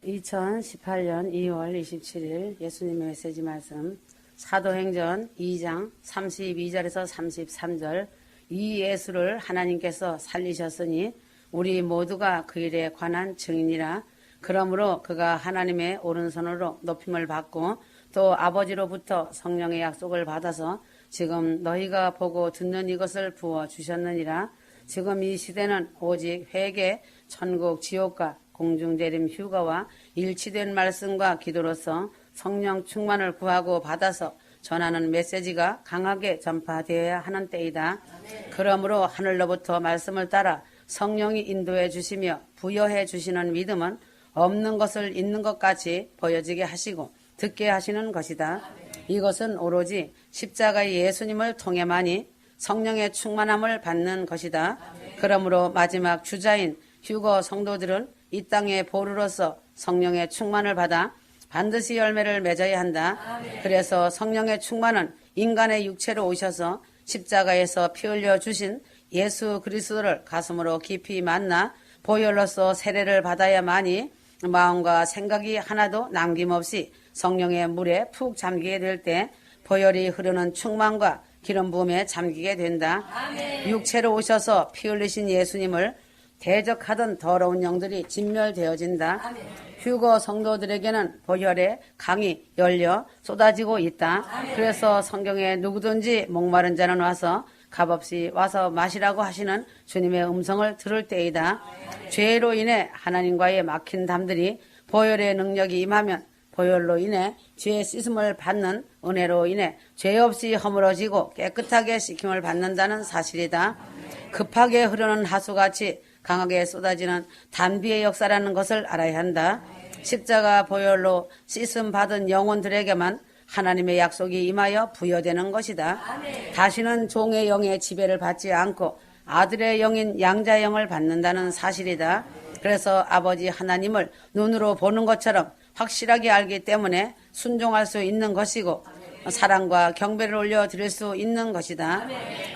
2018년 2월 27일 예수님의 메시지 말씀 사도행전 2장 32절에서 33절 이 예수를 하나님께서 살리셨으니 우리 모두가 그 일에 관한 증인이라. 그러므로 그가 하나님의 오른손으로 높임을 받고 또 아버지로부터 성령의 약속을 받아서 지금 너희가 보고 듣는 이것을 부어주셨느니라. 지금 이 시대는 오직 회개, 천국, 지옥과 공중재림 휴가와 일치된 말씀과 기도로서 성령 충만을 구하고 받아서 전하는 메시지가 강하게 전파되어야 하는 때이다. 그러므로 하늘로부터 말씀을 따라 성령이 인도해 주시며 부여해 주시는 믿음은 없는 것을 있는 것 같이 보여지게 하시고 듣게 하시는 것이다. 이것은 오로지 십자가의 예수님을 통해만이 성령의 충만함을 받는 것이다. 그러므로 마지막 주자인 휴거 성도들은 이 땅의 보루로서 성령의 충만을 받아 반드시 열매를 맺어야 한다. 그래서 성령의 충만은 인간의 육체로 오셔서 십자가에서 피 흘려 주신 예수 그리스도를 가슴으로 깊이 만나 보혈로서 세례를 받아야만이 마음과 생각이 하나도 남김없이 성령의 물에 푹 잠기게 될 때 보혈이 흐르는 충만과 기름 부음에 잠기게 된다. 육체로 오셔서 피 흘리신 예수님을 대적하던 더러운 영들이 진멸되어진다. 휴거 성도들에게는 보혈의 강이 열려 쏟아지고 있다. 그래서 성경에 누구든지 목마른 자는 와서 값없이 와서 마시라고 하시는 주님의 음성을 들을 때이다. 죄로 인해 하나님과의 막힌 담들이 보혈의 능력이 임하면 보혈로 인해 죄 씻음을 받는 은혜로 인해 죄 없이 허물어지고 깨끗하게 씻김을 받는다는 사실이다. 급하게 흐르는 하수같이 강하게 쏟아지는 단비의 역사라는 것을 알아야 한다. 십자가 보혈로 씻음 받은 영혼들에게만 하나님의 약속이 임하여 부여되는 것이다. 다시는 종의 영의 지배를 받지 않고 아들의 영인 양자의 영을 받는다는 사실이다. 그래서 아버지 하나님을 눈으로 보는 것처럼 확실하게 알기 때문에 순종할 수 있는 것이고 사랑과 경배를 올려드릴 수 있는 것이다.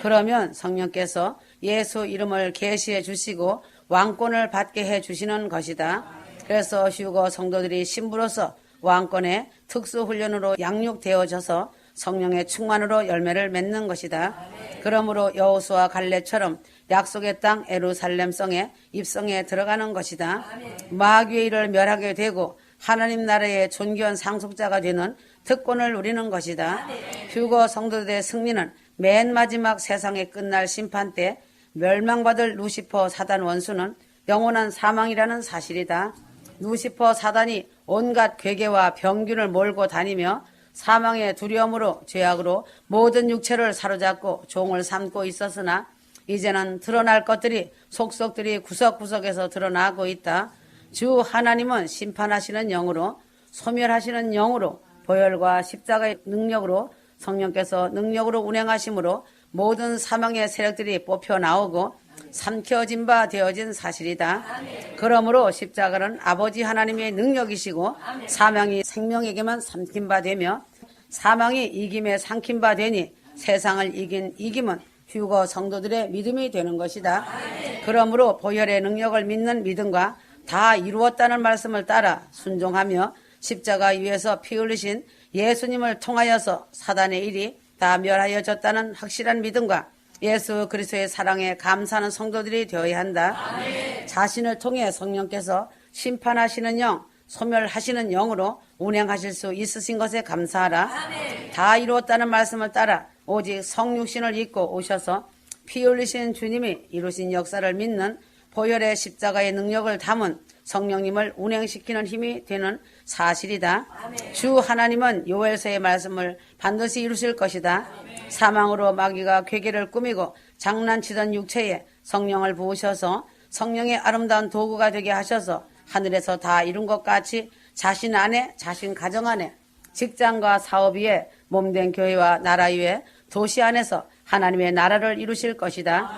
그러면 성령께서 예수 이름을 계시해 주시고 왕권을 받게 해 주시는 것이다. 그래서 휴거 성도들이 신부로서 왕권의 특수훈련으로 양육되어져서 성령의 충만으로 열매를 맺는 것이다. 그러므로 여호수아 갈렙처럼 약속의 땅 예루살렘 성에 입성에 들어가는 것이다. 마귀의 일을 멸하게 되고 하나님 나라의 존귀한 상속자가 되는 특권을 누리는 것이다. 휴거 성도들의 승리는 맨 마지막 세상의 끝날 심판 때 멸망받을 루시퍼 사단 원수는 영원한 사망이라는 사실이다. 루시퍼 사단이 온갖 괴계와 병균을 몰고 다니며 사망의 두려움으로 죄악으로 모든 육체를 사로잡고 종을 삼고 있었으나 이제는 드러날 것들이 속속들이 구석구석에서 드러나고 있다. 주 하나님은 심판하시는 영으로 소멸하시는 영으로 보혈과 십자가의 능력으로 성령께서 능력으로 운행하심으로 모든 사망의 세력들이 뽑혀 나오고 삼켜진 바 되어진 사실이다. 그러므로 십자가는 아버지 하나님의 능력이시고 사망이 생명에게만 삼킨 바 되며 사망이 이김에 삼킨 바 되니 세상을 이긴 이김은 휴거 성도들의 믿음이 되는 것이다. 그러므로 보혈의 능력을 믿는 믿음과 다 이루었다는 말씀을 따라 순종하며 십자가 위에서 피 흘리신 예수님을 통하여서 사단의 일이 다 멸하여졌다는 확실한 믿음과 예수 그리스도의 사랑에 감사하는 성도들이 되어야 한다. 자신을 통해 성령께서 심판하시는 영, 소멸하시는 영으로 운행하실 수 있으신 것에 감사하라. 다 이루었다는 말씀을 따라 오직 성육신을 입고 오셔서 피 흘리신 주님이 이루신 역사를 믿는 보혈의 십자가의 능력을 담은 성령님을 운행시키는 힘이 되는 사실이다. 주 하나님은 요엘서의 말씀을 반드시 이루실 것이다. 사망으로 마귀가 괴계를 꾸미고 장난치던 육체에 성령을 부으셔서 성령의 아름다운 도구가 되게 하셔서 하늘에서 다 이룬 것 같이 자신 안에, 자신 가정 안에, 직장과 사업 위에, 몸된 교회와 나라 위에, 도시 안에서 하나님의 나라를 이루실 것이다.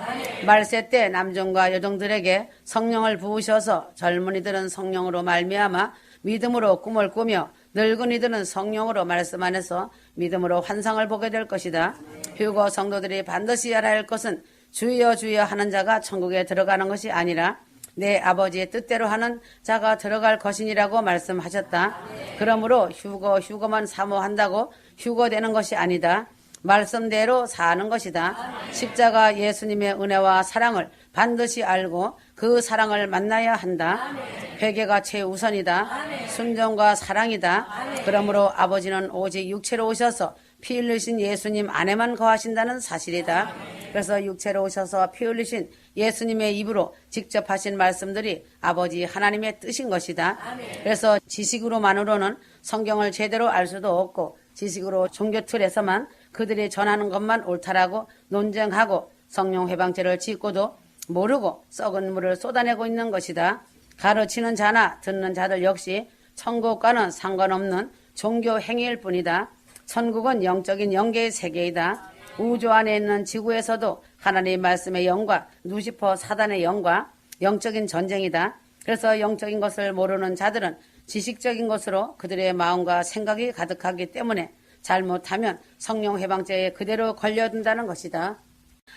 말세 때 남종과 여종들에게 성령을 부으셔서 젊은이들은 성령으로 말미암아 믿음으로 꿈을 꾸며 늙은이들은 성령으로 말씀 안에서 믿음으로 환상을 보게 될 것이다. 휴거 성도들이 반드시 알아야 할 것은 주여 주여 하는 자가 천국에 들어가는 것이 아니라 내 아버지의 뜻대로 하는 자가 들어갈 것이니라고 말씀하셨다. 그러므로 휴거만 사모한다고 휴거되는 것이 아니다. 말씀대로 사는 것이다. 십자가 예수님의 은혜와 사랑을 반드시 알고 그 사랑을 만나야 한다. 회개가 최우선이다. 순종과 사랑이다. 그러므로 아버지는 오직 육체로 오셔서 피 흘리신 예수님 안에만 거하신다는 사실이다. 그래서 육체로 오셔서 피 흘리신 예수님의 입으로 직접 하신 말씀들이 아버지 하나님의 뜻인 것이다. 그래서 지식으로만으로는 성경을 제대로 알 수도 없고 지식으로 종교 틀에서만 그들이 전하는 것만 옳다라고 논쟁하고 성령 회방죄를 짓고도 모르고 썩은 물을 쏟아내고 있는 것이다. 가르치는 자나 듣는 자들 역시 천국과는 상관없는 종교 행위일 뿐이다. 천국은 영적인 영계의 세계이다. 우주 안에 있는 지구에서도 하나님의 말씀의 영과 루시퍼 사단의 영과 영적인 전쟁이다. 그래서 영적인 것을 모르는 자들은 지식적인 것으로 그들의 마음과 생각이 가득하기 때문에 잘못하면 성령 해방죄에 그대로 걸려든다는 것이다.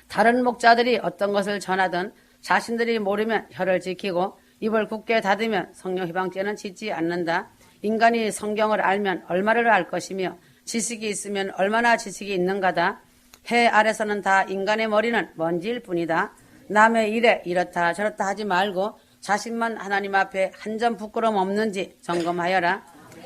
다른 목자들이 어떤 것을 전하든 자신들이 모르면 혀를 지키고 입을 굳게 닫으면 성령 해방죄는 짓지 않는다. 인간이 성경을 알면 얼마를 알 것이며 지식이 있으면 얼마나 지식이 있는가다. 해 아래서는 다 인간의 머리는 먼지일 뿐이다. 남의 일에 이렇다 저렇다 하지 말고 자신만 하나님 앞에 한 점 부끄럼 없는지 점검하여라.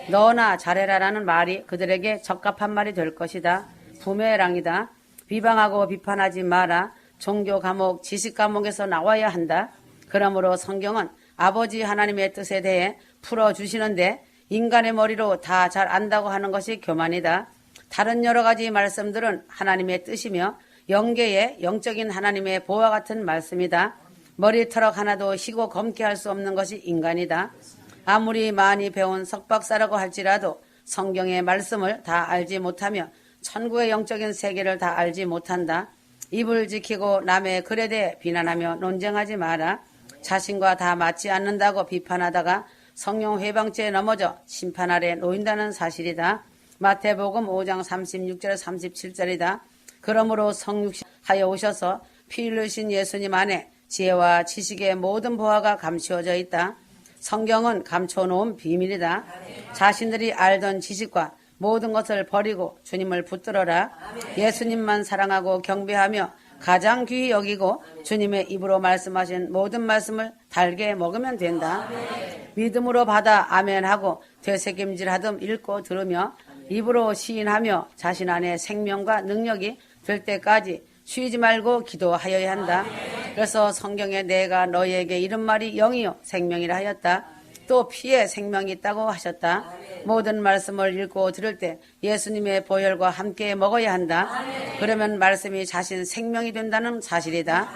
너나 잘해라라는 말이 그들에게 적합한 말이 될 것이다. 부메랑이다. 비방하고 비판하지 마라. 종교 과목, 지식 과목에서 나와야 한다. 그러므로 성경은 아버지 하나님의 뜻에 대해 풀어주시는데 인간의 머리로 다 잘 안다고 하는 것이 교만이다. 다른 여러 가지 말씀들은 하나님의 뜻이며 영계의 영적인 하나님의 보화 같은 말씀이다. 머리털럭 하나도 희고 검게 할 수 없는 것이 인간이다. 아무리 많이 배운 석박사라고 할지라도 성경의 말씀을 다 알지 못하며 천국의 영적인 세계를 다 알지 못한다. 입을 지키고 남의 글에 대해 비난하며 논쟁하지 마라. 자신과 다 맞지 않는다고 비판하다가 성령 회방죄에 넘어져 심판 아래 놓인다는 사실이다. 마태복음 5장 36절 37절이다. 그러므로 성육신하여 오셔서 피 흘리신 예수님 안에 지혜와 지식의 모든 보화가 감추어져 있다. 성경은 감춰놓은 비밀이다. 자신들이 알던 지식과 모든 것을 버리고 주님을 붙들어라. 예수님만 사랑하고 경배하며 가장 귀히 여기고 주님의 입으로 말씀하신 모든 말씀을 달게 먹으면 된다. 믿음으로 받아 아멘하고 되새김질하듯 읽고 들으며 입으로 시인하며 자신 안에 생명과 능력이 될 때까지 쉬지 말고 기도하여야 한다. 그래서 성경에 내가 너희에게 이런 말이 영이요 생명이라 하였다. 또 피에 생명이 있다고 하셨다. 모든 말씀을 읽고 들을 때 예수님의 보혈과 함께 먹어야 한다. 그러면 말씀이 자신 생명이 된다는 사실이다.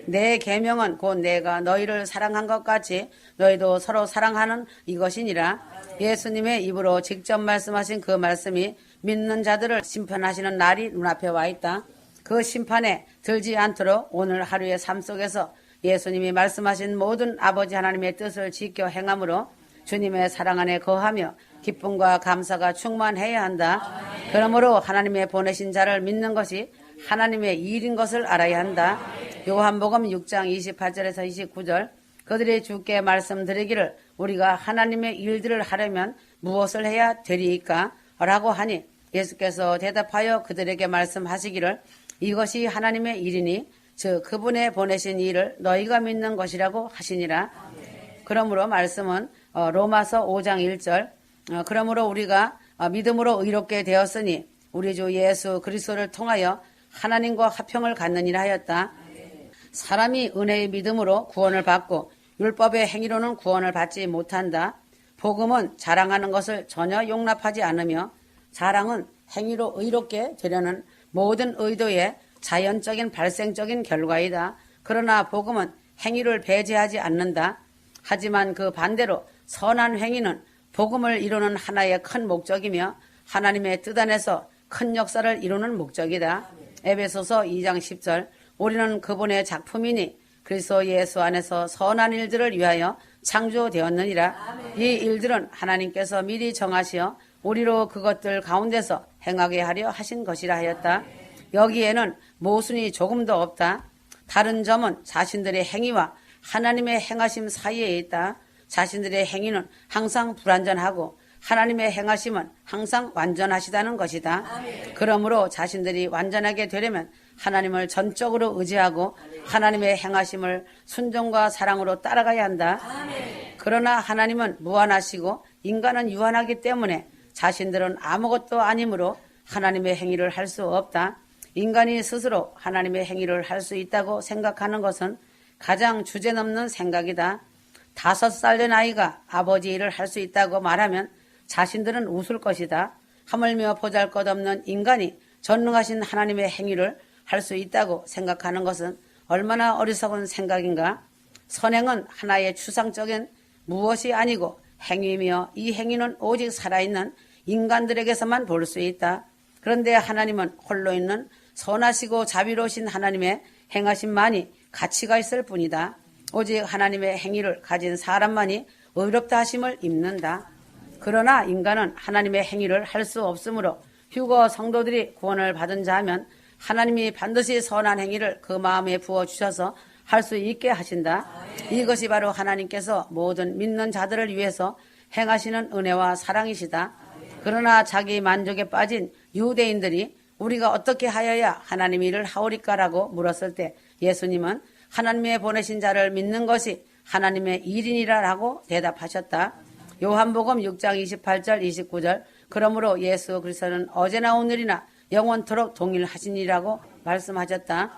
내 계명은 곧 내가 너희를 사랑한 것 같이 너희도 서로 사랑하는 이것이니라. 예수님의 입으로 직접 말씀하신 그 말씀이 믿는 자들을 심판하시는 날이 눈앞에 와 있다. 그 심판에 들지 않도록 오늘 하루의 삶 속에서 예수님이 말씀하신 모든 아버지 하나님의 뜻을 지켜 행함으로 주님의 사랑 안에 거하며 기쁨과 감사가 충만해야 한다. 그러므로 하나님의 보내신 자를 믿는 것이 하나님의 일인 것을 알아야 한다. 요한복음 6장 28절에서 29절 그들이 주께 말씀드리기를 우리가 하나님의 일들을 하려면 무엇을 해야 되리이까? 라고 하니 예수께서 대답하여 그들에게 말씀하시기를 이것이 하나님의 일이니 즉 그분의 보내신 일을 너희가 믿는 것이라고 하시니라. 그러므로 말씀은 로마서 5장 1절 그러므로 우리가 믿음으로 의롭게 되었으니 우리 주 예수 그리스도를 통하여 하나님과 화평을 갖느니라 하였다. 사람이 은혜의 믿음으로 구원을 받고 율법의 행위로는 구원을 받지 못한다. 복음은 자랑하는 것을 전혀 용납하지 않으며 자랑은 행위로 의롭게 되려는 모든 의도의 자연적인 발생적인 결과이다. 그러나 복음은 행위를 배제하지 않는다. 하지만 그 반대로 선한 행위는 복음을 이루는 하나의 큰 목적이며 하나님의 뜻 안에서 큰 역사를 이루는 목적이다. 에베소서 2장 10절 우리는 그분의 작품이니 그리스도 예수 안에서 선한 일들을 위하여 창조되었느니라. 이 일들은 하나님께서 미리 정하시어 우리로 그것들 가운데서 행하게 하려 하신 것이라 하였다. 여기에는 모순이 조금도 없다. 다른 점은 자신들의 행위와 하나님의 행하심 사이에 있다. 자신들의 행위는 항상 불완전하고 하나님의 행하심은 항상 완전하시다는 것이다. 그러므로 자신들이 완전하게 되려면 하나님을 전적으로 의지하고 하나님의 행하심을 순종과 사랑으로 따라가야 한다. 그러나 하나님은 무한하시고 인간은 유한하기 때문에 자신들은 아무것도 아니므로 하나님의 행위를 할 수 없다. 인간이 스스로 하나님의 행위를 할 수 있다고 생각하는 것은 가장 주제넘는 생각이다. 5살 된 아이가 아버지 일을 할 수 있다고 말하면 자신들은 웃을 것이다. 하물며 보잘것없는 인간이 전능하신 하나님의 행위를 할 수 있다고 생각하는 것은 얼마나 어리석은 생각인가. 선행은 하나의 추상적인 무엇이 아니고 행위며 이 행위는 오직 살아있는 인간들에게서만 볼 수 있다. 그런데 하나님은 홀로 있는 선하시고 자비로우신 하나님의 행하심만이 가치가 있을 뿐이다. 오직 하나님의 행위를 가진 사람만이 의롭다 하심을 입는다. 그러나 인간은 하나님의 행위를 할 수 없으므로 휴거 성도들이 구원을 받은 자면 하나님이 반드시 선한 행위를 그 마음에 부어주셔서 할 수 있게 하신다. 이것이 바로 하나님께서 모든 믿는 자들을 위해서 행하시는 은혜와 사랑이시다. 그러나 자기 만족에 빠진 유대인들이 우리가 어떻게 하여야 하나님 일을 하오리까라고 물었을 때 예수님은 하나님의 보내신 자를 믿는 것이 하나님의 일이니라라고 대답하셨다. 요한복음 6장 28절 29절 그러므로 예수 그리스도는 어제나 오늘이나 영원토록 동일하시니라고 말씀하셨다.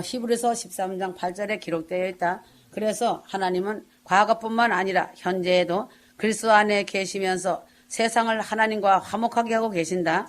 히브리서 13장 8절에 기록되어 있다. 그래서 하나님은 과거뿐만 아니라 현재에도 그리스도 안에 계시면서 세상을 하나님과 화목하게 하고 계신다.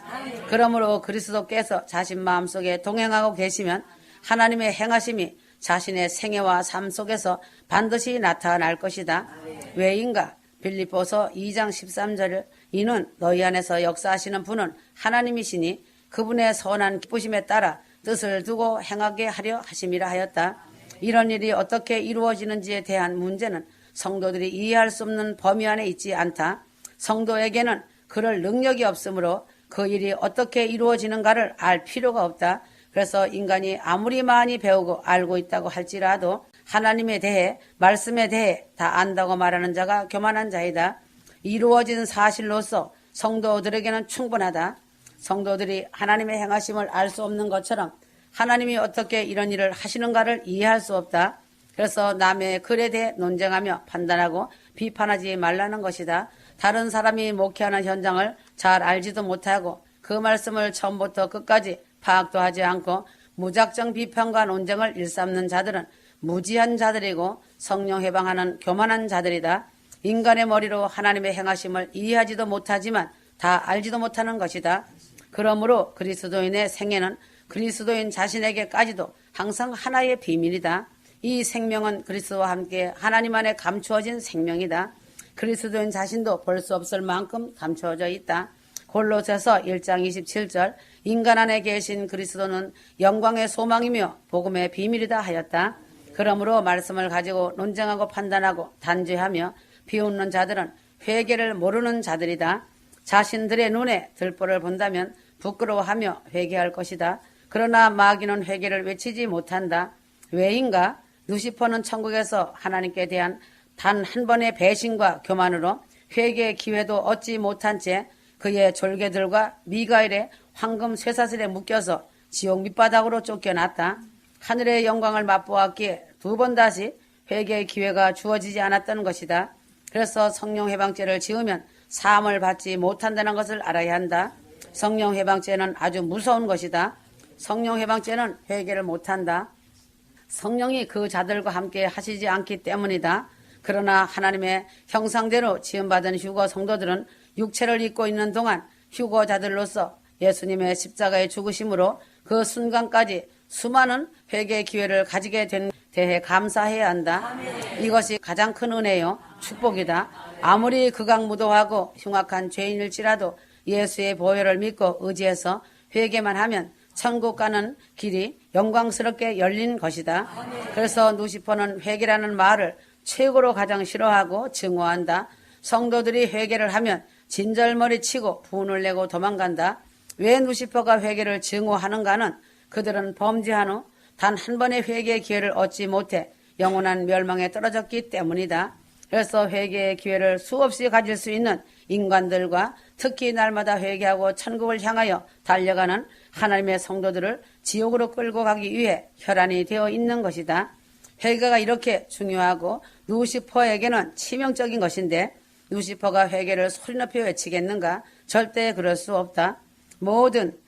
그러므로 그리스도께서 자신 마음속에 동행하고 계시면 하나님의 행하심이 자신의 생애와 삶 속에서 반드시 나타날 것이다. 왜인가? 빌립보서 2장 13절 이는 너희 안에서 역사하시는 분은 하나님이시니 그분의 선한 기쁘심에 따라 뜻을 두고 행하게 하려 하심이라 하였다. 이런 일이 어떻게 이루어지는지에 대한 문제는 성도들이 이해할 수 없는 범위 안에 있지 않다. 성도에게는 그럴 능력이 없으므로 그 일이 어떻게 이루어지는가를 알 필요가 없다. 그래서 인간이 아무리 많이 배우고 알고 있다고 할지라도 하나님에 대해 말씀에 대해 다 안다고 말하는 자가 교만한 자이다. 이루어진 사실로서 성도들에게는 충분하다. 성도들이 하나님의 행하심을 알 수 없는 것처럼 하나님이 어떻게 이런 일을 하시는가를 이해할 수 없다. 그래서 남의 글에 대해 논쟁하며 판단하고 비판하지 말라는 것이다. 다른 사람이 목회하는 현장을 잘 알지도 못하고 그 말씀을 처음부터 끝까지 파악도 하지 않고 무작정 비판과 논쟁을 일삼는 자들은 무지한 자들이고 성령 해방하는 교만한 자들이다. 인간의 머리로 하나님의 행하심을 이해하지도 못하지만 다 알지도 못하는 것이다. 그러므로 그리스도인의 생애는 그리스도인 자신에게까지도 항상 하나의 비밀이다. 이 생명은 그리스도와 함께 하나님 안에 감추어진 생명이다. 그리스도인 자신도 볼 수 없을 만큼 감추어져 있다. 골로새서 1장 27절 인간 안에 계신 그리스도는 영광의 소망이며 복음의 비밀이다 하였다. 그러므로 말씀을 가지고 논쟁하고 판단하고 단죄하며 비웃는 자들은 회개를 모르는 자들이다. 자신들의 눈에 들보를 본다면 부끄러워하며 회개할 것이다. 그러나 마귀는 회개를 외치지 못한다. 왜인가? 루시퍼는 천국에서 하나님께 대한 단 한 번의 배신과 교만으로 회개의 기회도 얻지 못한 채 그의 졸개들과 미가엘의 황금 쇠사슬에 묶여서 지옥 밑바닥으로 쫓겨났다. 하늘의 영광을 맛보았기에 2번 다시 회개의 기회가 주어지지 않았던 것이다. 그래서 성령 해방죄를 지으면 사함을 받지 못한다는 것을 알아야 한다. 성령 해방죄는 아주 무서운 것이다. 성령 해방죄는 회개를 못한다. 성령이 그 자들과 함께 하시지 않기 때문이다. 그러나 하나님의 형상대로 지음받은 휴거 성도들은 육체를 입고 있는 동안 휴거자들로서 예수님의 십자가의 죽으심으로 그 순간까지 수많은 회개의 기회를 가지게 된 대해 감사해야 한다. 이것이 가장 큰 은혜요 축복이다. 아무리 극악무도하고 흉악한 죄인일지라도 예수의 보혈을 믿고 의지해서 회개만 하면 천국 가는 길이 영광스럽게 열린 것이다. 그래서 누시퍼는 회개라는 말을 최고로 가장 싫어하고 증오한다. 성도들이 회개를 하면 진절머리 치고 분을 내고 도망간다. 왜 누시퍼가 회개를 증오하는가는 그들은 범죄한 후 단 한 번의 회개의 기회를 얻지 못해 영원한 멸망에 떨어졌기 때문이다. 그래서 회개의 기회를 수없이 가질 수 있는 인간들과 특히 날마다 회개하고 천국을 향하여 달려가는 하나님의 성도들을 지옥으로 끌고 가기 위해 혈안이 되어 있는 것이다. 회개가 이렇게 중요하고 루시퍼에게는 치명적인 것인데 루시퍼가 회개를 소리 높여 외치겠는가? 절대 그럴 수 없다. 모든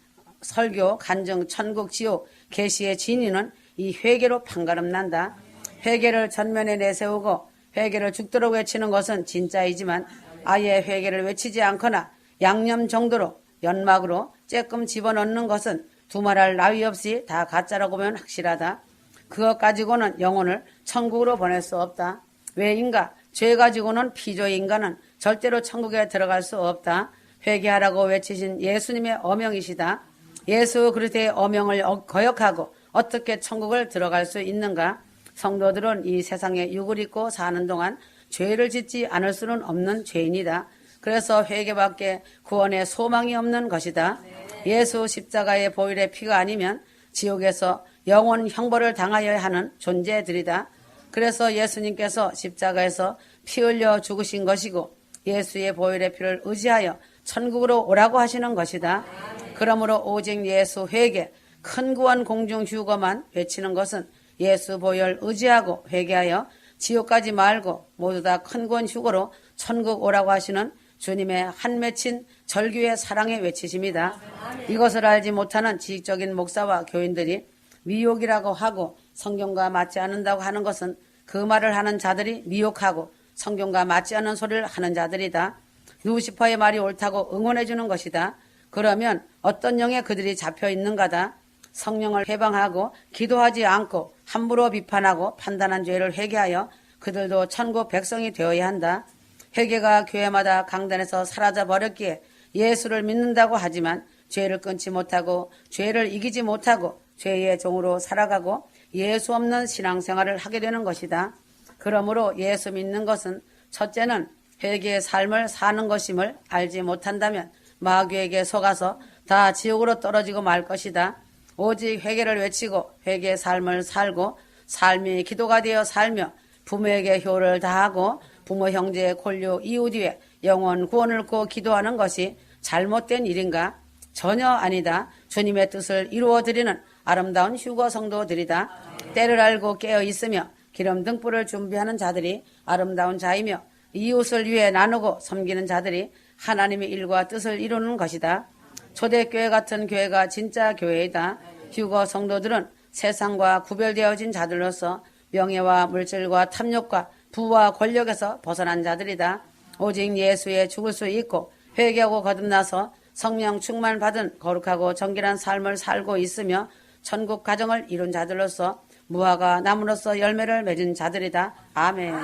설교, 간증, 천국, 지옥, 계시의 진리는 이 회개로 판가름난다. 회개를 전면에 내세우고 회개를 죽도록 외치는 것은 진짜이지만 아예 회개를 외치지 않거나 양념 정도로 연막으로 쬐끔 집어넣는 것은 두말할 나위 없이 다 가짜라고 보면 확실하다. 그것 가지고는 영혼을 천국으로 보낼 수 없다. 왜인가? 죄 가지고는 피조의 인간은 절대로 천국에 들어갈 수 없다. 회개하라고 외치신 예수님의 어명이시다. 예수 그리스도의 어명을 거역하고 어떻게 천국을 들어갈 수 있는가? 성도들은 이 세상에 육을 입고 사는 동안 죄를 짓지 않을 수는 없는 죄인이다. 그래서 회개밖에 구원의 소망이 없는 것이다. 예수 십자가의 보혈의 피가 아니면 지옥에서 영원 형벌을 당하여야 하는 존재들이다. 그래서 예수님께서 십자가에서 피 흘려 죽으신 것이고 예수의 보혈의 피를 의지하여 천국으로 오라고 하시는 것이다. 그러므로 오직 예수 회개, 큰 구원 공중 휴거만 외치는 것은 예수 보혈 의지하고 회개하여 지옥 가지 말고 모두 다 큰 구원 휴거로 천국 오라고 하시는 주님의 한 맺힌 절규의 사랑의 외치심이다. 이것을 알지 못하는 지식적인 목사와 교인들이 미혹이라고 하고 성경과 맞지 않는다고 하는 것은 그 말을 하는 자들이 미혹하고 성경과 맞지 않는 소리를 하는 자들이다. 루시퍼의 말이 옳다고 응원해 주는 것이다. 그러면 어떤 영에 그들이 잡혀 있는가다. 성령을 해방하고 기도하지 않고 함부로 비판하고 판단한 죄를 회개하여 그들도 천국 백성이 되어야 한다. 회개가 교회마다 강단에서 사라져 버렸기에 예수를 믿는다고 하지만 죄를 끊지 못하고 죄를 이기지 못하고 죄의 종으로 살아가고 예수 없는 신앙생활을 하게 되는 것이다. 그러므로 예수 믿는 것은 첫째는 회개의 삶을 사는 것임을 알지 못한다면 마귀에게 속아서 다 지옥으로 떨어지고 말 것이다. 오직 회개를 외치고 회개의 삶을 살고 삶이 기도가 되어 살며 부모에게 효를 다하고 부모 형제 권류 이웃 위에 영원 구원을 고 기도하는 것이 잘못된 일인가? 전혀 아니다. 주님의 뜻을 이루어드리는 아름다운 휴거 성도들이다. 때를 알고 깨어 있으며 기름 등불을 준비하는 자들이 아름다운 자이며 이웃을 위해 나누고 섬기는 자들이 하나님의 일과 뜻을 이루는 것이다. 초대교회 같은 교회가 진짜 교회이다. 휴거 성도들은 세상과 구별되어진 자들로서 명예와 물질과 탐욕과 부와 권력에서 벗어난 자들이다. 오직 예수에 죽을 수 있고 회개하고 거듭나서 성령 충만 받은 거룩하고 정결한 삶을 살고 있으며 천국 가정을 이룬 자들로서 무화과 나무로서 열매를 맺은 자들이다. 아멘.